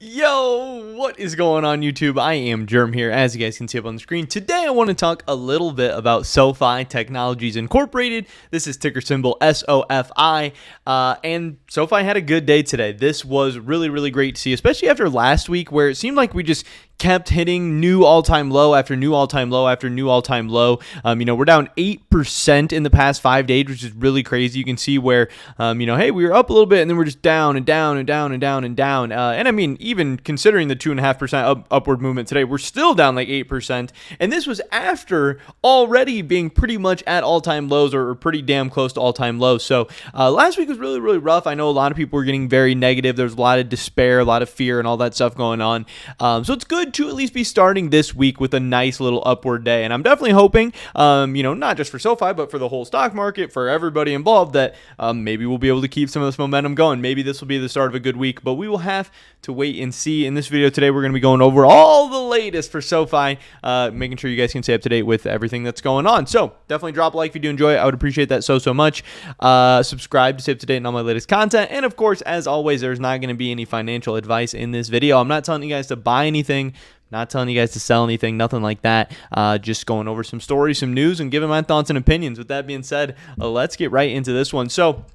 Yo, what is going on YouTube? I am Germ here, as you guys can see up on the screen. Today I want to talk a little bit about Sofi Technologies Incorporated. This is ticker symbol SOFI, and Sofi had a good day today. This was really great to see, especially after last week where it seemed like we just kept hitting new all-time low after new all-time low after new all-time low. We're down 8% in the past 5 days, which is really crazy. You can see where, hey, we were up a little bit and then we're just down and down and down and down and down. And I mean, even considering the 2.5% upward movement today, we're still down like 8%. And this was after already being pretty much at all-time lows or pretty damn close to all-time lows. So last week was really rough. I know a lot of people were getting very negative. There's a lot of despair, a lot of fear, and all that stuff going on. So it's good to at least be starting this week with a nice little upward day. And I'm definitely hoping, not just for SoFi, but for the whole stock market, for everybody involved, that maybe we'll be able to keep some of this momentum going. Maybe this will be the start of a good week, but we will have to wait and see. In this video today, we're going to be going over all the latest for SoFi, making sure you guys can stay up to date with everything that's going on. So definitely drop a like if you do enjoy it. I would appreciate that so much. Subscribe to stay up to date on all my latest content. And of course, as always, there's not going to be any financial advice in this video. I'm not telling you guys to buy anything, not telling you guys to sell anything, nothing like that. Just going over some stories, some news, and giving my thoughts and opinions. With that being said, let's get right into this one. So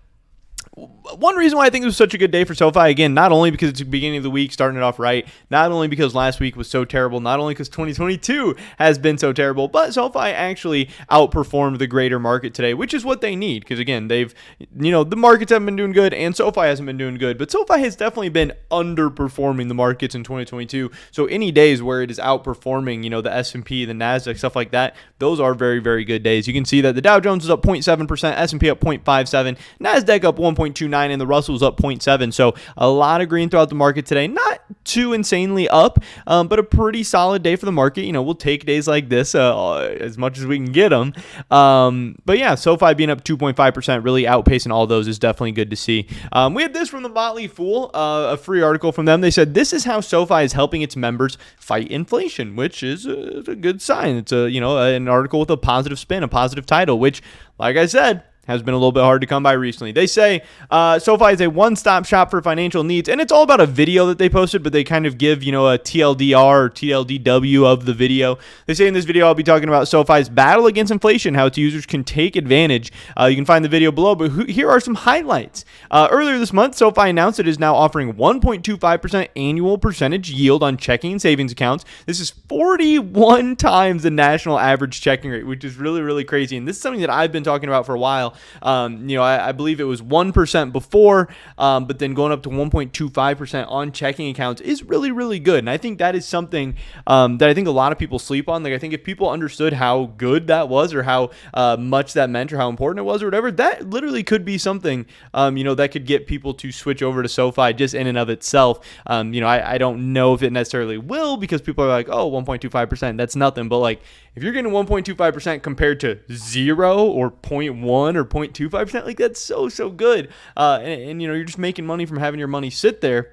one reason why I think it was such a good day for SoFi, again, not only because it's the beginning of the week, starting it off right, not only because last week was so terrible, not only because 2022 has been so terrible, but SoFi actually outperformed the greater market today, which is what they need. Because again, the markets haven't been doing good and SoFi hasn't been doing good, but SoFi has definitely been underperforming the markets in 2022. So any days where it is outperforming, the S&P, the NASDAQ, stuff like that, those are very good days. You can see that the Dow Jones is up 0.7%, S&P up 0.57, NASDAQ up 1.29, and the Russell was up 0.7. So a lot of green throughout the market today. Not too insanely up, but a pretty solid day for the market. We'll take days like this as much as we can get them. But yeah, SoFi being up 2.5%, really outpacing all those, is definitely good to see. We had this from the Motley Fool, a free article from them. They said, "This is how SoFi is helping its members fight inflation," which is a good sign. It's an article with a positive spin, a positive title, which, like I said, has been a little bit hard to come by recently. They say SoFi is a one-stop shop for financial needs, and it's all about a video that they posted, but they kind of give, a TLDR or TLDW of the video. They say in this video, I'll be talking about SoFi's battle against inflation, how its users can take advantage. You can find the video below, but here are some highlights. Earlier this month, SoFi announced it is now offering 1.25% annual percentage yield on checking and savings accounts. This is 41 times the national average checking rate, which is really crazy. And this is something that I've been talking about for a while. I believe it was 1% before, but then going up to 1.25% on checking accounts is really good. And I think that is something that I think a lot of people sleep on. Like, I think if people understood how good that was, or how much that meant, or how important it was, or whatever, that literally could be something, that could get people to switch over to SoFi just in and of itself. I don't know if it necessarily will, because people are like, oh, 1.25%, that's nothing. But like, if you're getting 1.25% compared to 0 or 0.1 or 0.25%, like, that's so good. And you're just making money from having your money sit there.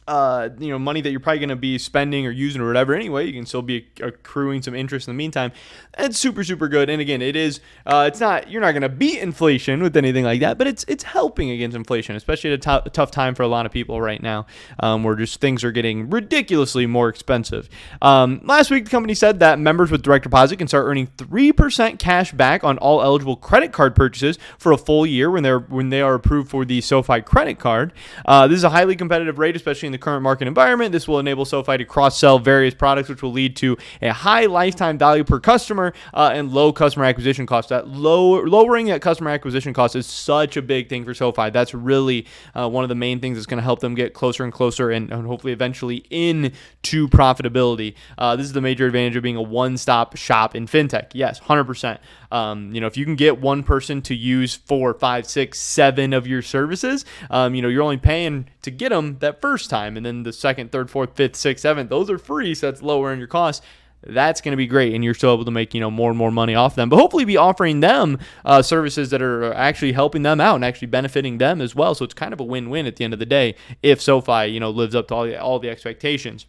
Money that you're probably going to be spending or using or whatever anyway. You can still be accruing some interest in the meantime. It's super good. And again, it is, you're not going to beat inflation with anything like that, but it's helping against inflation, especially at a tough time for a lot of people right now, where just things are getting ridiculously more expensive. Last week, the company said that members with direct deposit can start earning 3% cash back on all eligible credit card purchases for a full year when they are approved for the SoFi credit card. This is a highly competitive rate, especially in the current market environment. This will enable SoFi to cross-sell various products, which will lead to a high lifetime value per customer and low customer acquisition costs. Lowering that customer acquisition cost is such a big thing for SoFi. That's really one of the main things that's going to help them get closer and closer and hopefully eventually into profitability. This is the major advantage of being a one-stop shop in fintech. Yes, 100%. If you can get one person to use 4, 5, 6, 7 of your services, you're only paying to get them that first time. And then the second, third, fourth, fifth, sixth, seventh, those are free. So that's lowering your costs. That's going to be great. And you're still able to make, more and more money off them, but hopefully be offering them services that are actually helping them out and actually benefiting them as well. So it's kind of a win-win at the end of the day if SoFi, lives up to all the expectations.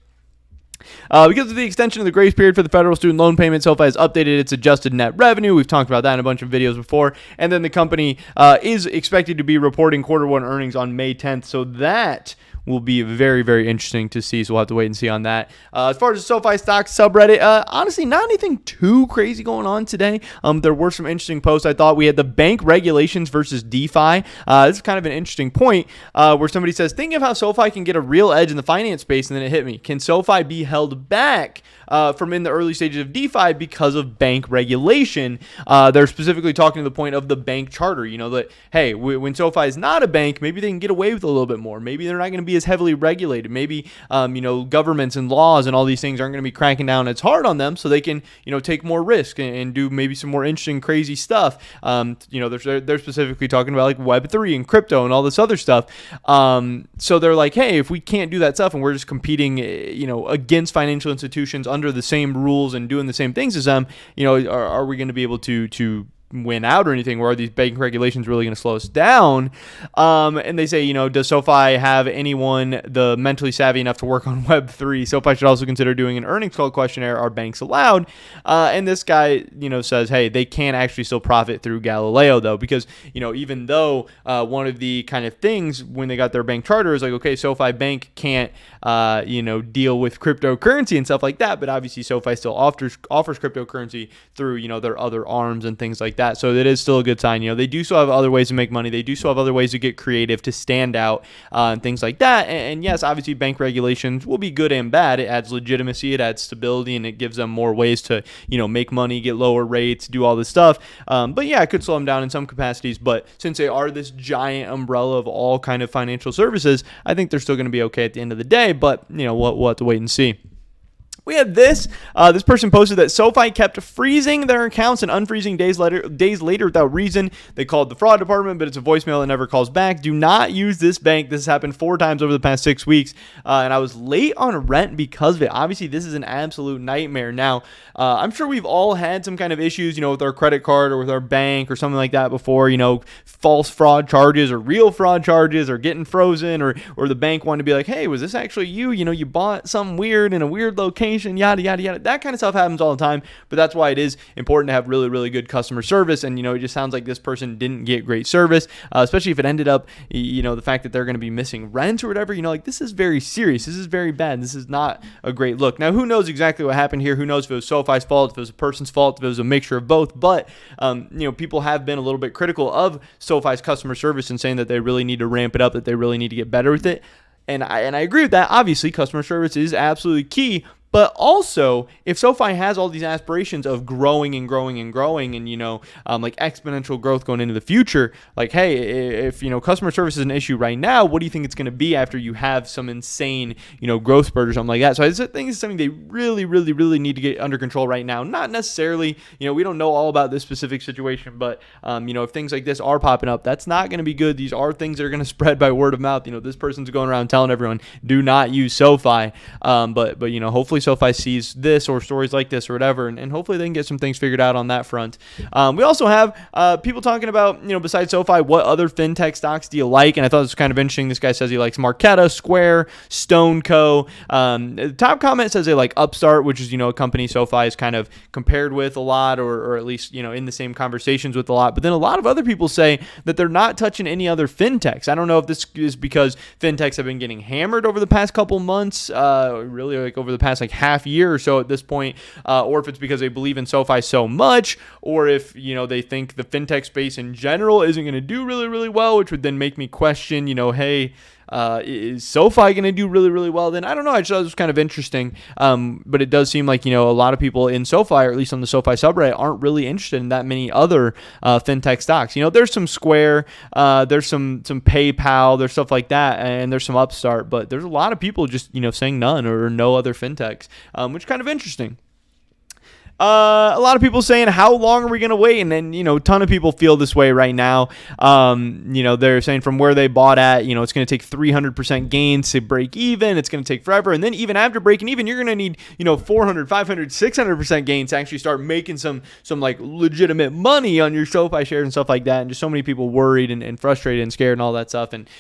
Because of the extension of the grace period for the federal student loan payment, SoFi has updated its adjusted net revenue. We've talked about that in a bunch of videos before. And then the company is expected to be reporting quarter one earnings on May 10th. So that will be very, very interesting to see. So we'll have to wait and see on that. As far as the SoFi stock subreddit, honestly, not anything too crazy going on today. There were some interesting posts. I thought we had the bank regulations versus DeFi. This is kind of an interesting point where somebody says, think of how SoFi can get a real edge in the finance space, and then it hit me. Can SoFi be held back from in the early stages of DeFi because of bank regulation? They're specifically talking to the point of the bank charter. That, hey, when SoFi is not a bank, maybe they can get away with a little bit more. Maybe they're not going to be as heavily regulated. Maybe, governments and laws and all these things aren't going to be cracking down as hard on them, so they can, take more risk and do maybe some more interesting, crazy stuff. They're specifically talking about like Web3 and crypto and all this other stuff. So they're like, hey, if we can't do that stuff and we're just competing, against financial institutions under the same rules and doing the same things as them, are we going to be able to win out or anything, or are these bank regulations really going to slow us down? And they say, does SoFi have anyone the mentally savvy enough to work on Web3? SoFi should also consider doing an earnings call questionnaire. Are banks allowed? And this guy, says, hey, they can actually still profit through Galileo, though, because, even though one of the kind of things when they got their bank charter is like, okay, SoFi Bank can't, deal with cryptocurrency and stuff like that, but obviously SoFi still offers cryptocurrency through, their other arms and things like that. So it is still a good sign. They do still have other ways to make money. They do still have other ways to get creative, to stand out, and things like that. And yes, obviously bank regulations will be good and bad. It adds legitimacy, it adds stability, and it gives them more ways to, make money, get lower rates, do all this stuff. But yeah, it could slow them down in some capacities. But since they are this giant umbrella of all kind of financial services, I think they're still going to be okay at the end of the day. But, we'll have to wait and see. We have this. This person posted that SoFi kept freezing their accounts and unfreezing days later without reason. They called the fraud department, but it's a voicemail that never calls back. Do not use this bank. This has happened 4 times over the past 6 weeks, and I was late on rent because of it. Obviously, this is an absolute nightmare. Now, I'm sure we've all had some kind of issues, with our credit card or with our bank or something like that before. False fraud charges or real fraud charges or getting frozen, or the bank wanted to be like, hey, was this actually you? You bought something weird in a weird location. Yada, yada, yada. That kind of stuff happens all the time, but that's why it is important to have really, really good customer service. And, it just sounds like this person didn't get great service, especially if it ended up, the fact that they're going to be missing rent or whatever, this is very serious. This is very bad. This is not a great look. Now, who knows exactly what happened here? Who knows if it was SoFi's fault, if it was a person's fault, if it was a mixture of both. But, people have been a little bit critical of SoFi's customer service and saying that they really need to ramp it up, that they really need to get better with it. And I agree with that. Obviously, customer service is absolutely key. But also, if SoFi has all these aspirations of growing and growing and growing and, like exponential growth going into the future, like, hey, if, customer service is an issue right now, what do you think it's going to be after you have some insane, growth spurt or something like that? So I think it's something they really, really, really need to get under control right now. Not necessarily, we don't know all about this specific situation, but, if things like this are popping up, that's not going to be good. These are things that are going to spread by word of mouth. This person's going around telling everyone, do not use SoFi. But hopefully SoFi sees this or stories like this or whatever, and hopefully they can get some things figured out on that front. We also have people talking about, besides SoFi, what other fintech stocks do you like? And I thought it was kind of interesting. This guy says he likes Marqeta, Square, StoneCo. The top comment says they like Upstart, which is, a company SoFi is kind of compared with a lot, or at least, in the same conversations with a lot. But then a lot of other people say that they're not touching any other fintechs. I don't know if this is because fintechs have been getting hammered over the past couple months, really like over the past half year or so at this point, or if it's because they believe in SoFi so much, or if they think the fintech space in general isn't going to do really, really well, which would then make me question, hey, is SoFi going to do really, really well? Then I don't know. I just thought it was kind of interesting. But it does seem like, a lot of people in SoFi, or at least on the SoFi subreddit, aren't really interested in that many other fintech stocks. There's some Square, there's some PayPal, there's stuff like that, and there's some Upstart, but there's a lot of people just, saying none or no other fintechs, which is kind of interesting. A lot of people saying, how long are we going to wait? And then, a ton of people feel this way right now. They're saying from where they bought at, it's going to take 300% gains to break even. It's going to take forever. And then even after breaking even, you're going to need, 400, 500, 600% gains to actually start making some like legitimate money on your SoFi shares and stuff like that. And just so many people worried and frustrated and scared and all that stuff. And,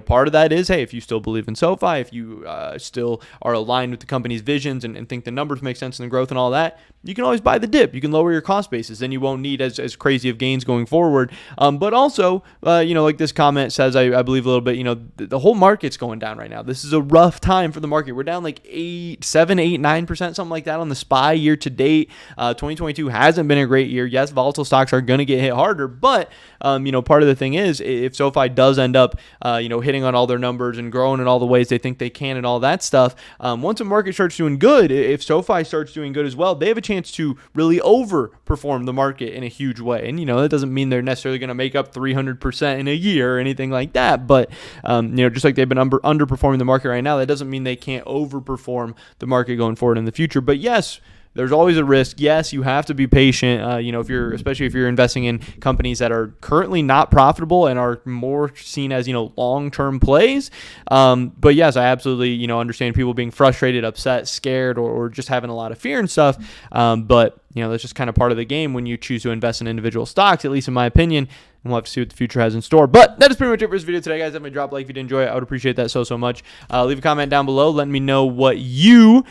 part of that is, hey, if you still believe in SoFi, if you still are aligned with the company's visions and think the numbers make sense and the growth and all that, you can always buy the dip. You can lower your cost basis. Then you won't need as crazy of gains going forward. But also, like this comment says, I believe a little bit, the whole market's going down right now. This is a rough time for the market. We're down like 7, 8, 9%, something like that on the SPY year to date. 2022 hasn't been a great year. Yes, volatile stocks are going to get hit harder, but part of the thing is if SoFi does end up, hitting on all their numbers and growing in all the ways they think they can and all that stuff, once a market starts doing good, if SoFi starts doing good as well, they have a chance to really overperform the market in a huge way. And, that doesn't mean they're necessarily going to make up 300% in a year or anything like that. But, just like they've been underperforming the market right now, that doesn't mean they can't overperform the market going forward in the future. But yes, there's always a risk. Yes, you have to be patient. Especially if you're investing in companies that are currently not profitable and are more seen as, long-term plays. But yes, I absolutely, understand people being frustrated, upset, scared, or just having a lot of fear and stuff. But that's just kind of part of the game when you choose to invest in individual stocks, at least in my opinion. And we'll have to see what the future has in store. But that is pretty much it for this video today, guys. Definitely drop a like if you did enjoy it. I would appreciate that so much. Leave a comment down below. Let me know what you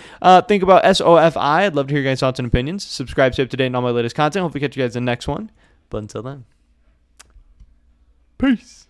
think about SOFI. I'd love to hear your guys' thoughts and opinions. Subscribe, stay up to date on all my latest content. Hopefully catch you guys in the next one. But until then, peace.